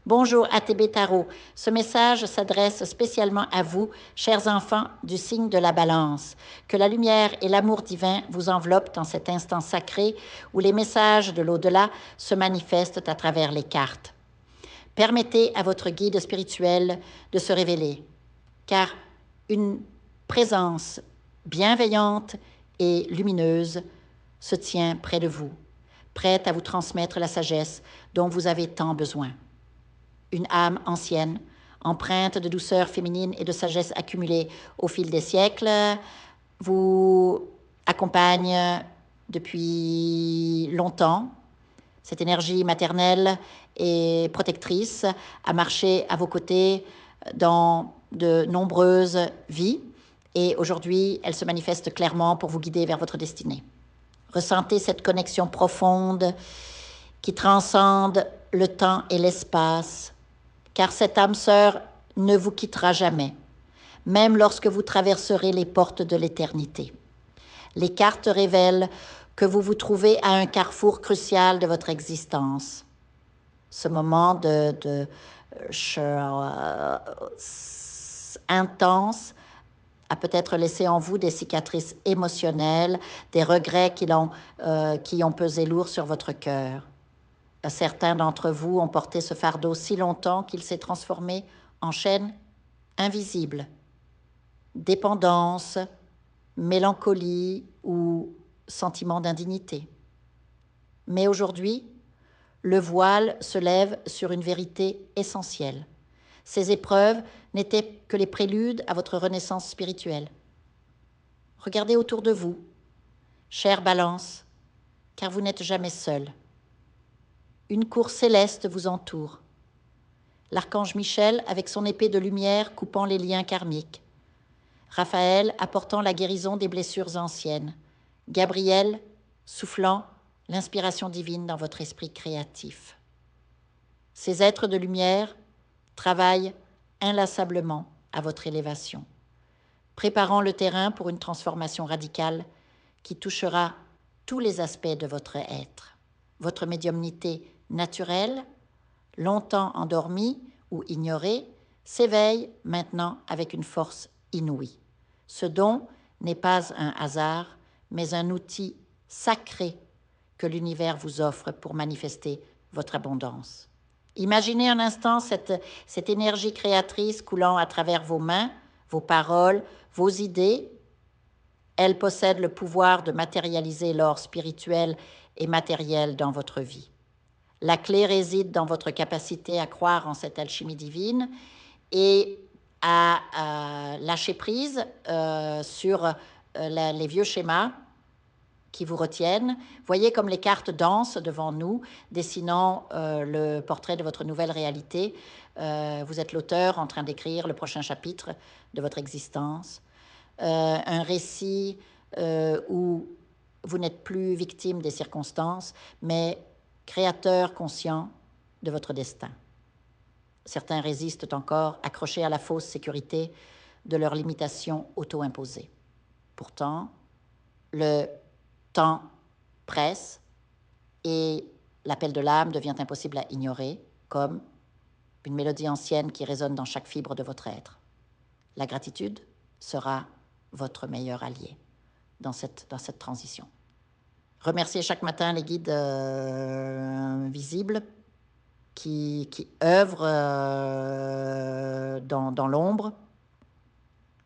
Bonjour ATB Tarot. Ce message s'adresse spécialement à vous, chers enfants du signe de la Balance. Que la lumière et l'amour divin vous enveloppent dans cet instant sacré où les messages de l'au-delà se manifestent à travers les cartes. Permettez à votre guide spirituel de se révéler, car une présence bienveillante et lumineuse se tient près de vous, prête à vous transmettre la sagesse dont vous avez tant besoin. Une âme ancienne, empreinte de douceur féminine et de sagesse accumulée au fil des siècles, vous accompagne depuis longtemps. Cette énergie maternelle et protectrice a marché à vos côtés dans de nombreuses vies et aujourd'hui, elle se manifeste clairement pour vous guider vers votre destinée. Ressentez cette connexion profonde qui transcende le temps et l'espace, car cette âme sœur ne vous quittera jamais, même lorsque vous traverserez les portes de l'éternité. Les cartes révèlent que vous vous trouvez à un carrefour crucial de votre existence. Ce moment intense a peut-être laissé en vous des cicatrices émotionnelles, des regrets qui ont pesé lourd sur votre cœur. Certains d'entre vous ont porté ce fardeau si longtemps qu'il s'est transformé en chaîne invisible. Dépendance, mélancolie ou sentiment d'indignité. Mais aujourd'hui, le voile se lève sur une vérité essentielle. Ces épreuves n'étaient que les préludes à votre renaissance spirituelle. Regardez autour de vous, chère Balance, car vous n'êtes jamais seul. Une cour céleste vous entoure. L'archange Michel avec son épée de lumière coupant les liens karmiques. Raphaël apportant la guérison des blessures anciennes. Gabriel soufflant l'inspiration divine dans votre esprit créatif. Ces êtres de lumière travaillent inlassablement à votre élévation, préparant le terrain pour une transformation radicale qui touchera tous les aspects de votre être. Votre médiumnité naturelle, longtemps endormie ou ignorée, s'éveille maintenant avec une force inouïe. Ce don n'est pas un hasard, mais un outil sacré que l'univers vous offre pour manifester votre abondance. Imaginez un instant cette énergie créatrice coulant à travers vos mains, vos paroles, vos idées. Elle possède le pouvoir de matérialiser l'or spirituel et matériel dans votre vie. La clé réside dans votre capacité à croire en cette alchimie divine et à lâcher prise sur les vieux schémas qui vous retiennent. Voyez comme les cartes dansent devant nous, dessinant le portrait de votre nouvelle réalité. Vous êtes l'auteur en train d'écrire le prochain chapitre de votre existence. Un récit où vous n'êtes plus victime des circonstances, mais créateur conscient de votre destin. Certains résistent encore, accrochés à la fausse sécurité de leurs limitations auto-imposées. Pourtant, le temps presse et l'appel de l'âme devient impossible à ignorer, comme une mélodie ancienne qui résonne dans chaque fibre de votre être. La gratitude sera votre meilleur allié dans cette transition. Remerciez chaque matin les guides visibles qui œuvrent dans l'ombre.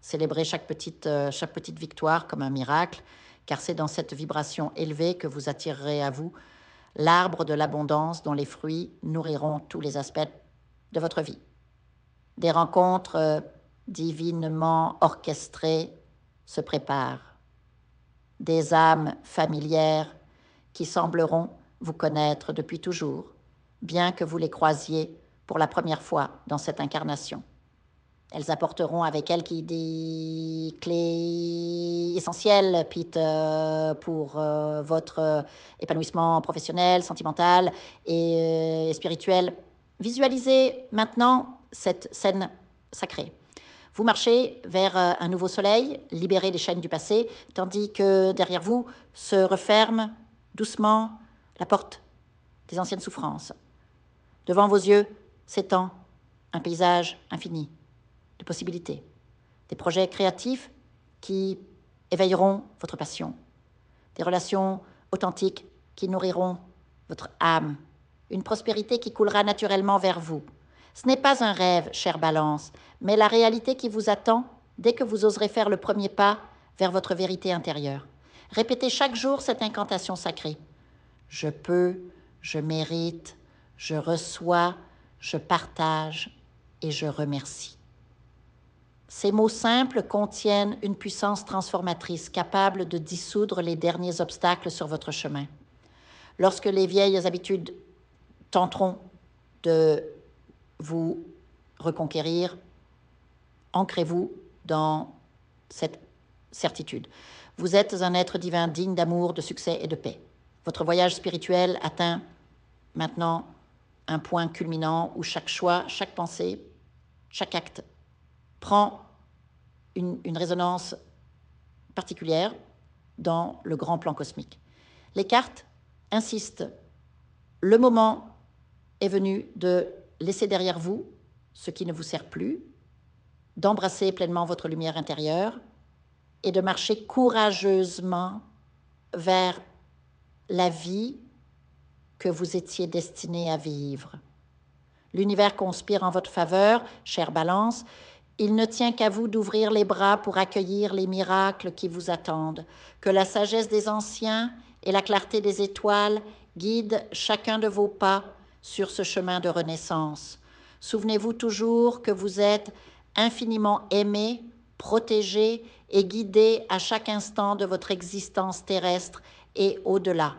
Célébrez chaque petite victoire comme un miracle, car c'est dans cette vibration élevée que vous attirerez à vous l'arbre de l'abondance dont les fruits nourriront tous les aspects de votre vie. Des rencontres divinement orchestrées se préparent. Des âmes familières qui sembleront vous connaître depuis toujours, bien que vous les croisiez pour la première fois dans cette incarnation. Elles apporteront avec elles des clés essentielles, Pete, pour votre épanouissement professionnel, sentimental et spirituel. Visualisez maintenant cette scène sacrée. Vous marchez vers un nouveau soleil, libéré des chaînes du passé, tandis que derrière vous se referme doucement la porte des anciennes souffrances. Devant vos yeux s'étend un paysage infini de possibilités, des projets créatifs qui éveilleront votre passion, des relations authentiques qui nourriront votre âme, une prospérité qui coulera naturellement vers vous. Ce n'est pas un rêve, chère Balance, mais la réalité qui vous attend dès que vous oserez faire le premier pas vers votre vérité intérieure. Répétez chaque jour cette incantation sacrée. Je peux, je mérite, je reçois, je partage et je remercie. Ces mots simples contiennent une puissance transformatrice capable de dissoudre les derniers obstacles sur votre chemin. Lorsque les vieilles habitudes tenteront de vous reconquérir, ancrez-vous dans cette certitude. Vous êtes un être divin digne d'amour, de succès et de paix. Votre voyage spirituel atteint maintenant un point culminant où chaque choix, chaque pensée, chaque acte prend une résonance particulière dans le grand plan cosmique. Les cartes insistent. Le moment est venu de laisser derrière vous ce qui ne vous sert plus, d'embrasser pleinement votre lumière intérieure et de marcher courageusement vers la vie que vous étiez destiné à vivre. L'univers conspire en votre faveur, chère Balance. Il ne tient qu'à vous d'ouvrir les bras pour accueillir les miracles qui vous attendent. Que la sagesse des anciens et la clarté des étoiles guident chacun de vos pas sur ce chemin de renaissance. Souvenez-vous toujours que vous êtes infiniment aimé, protégé et guidé à chaque instant de votre existence terrestre et au-delà.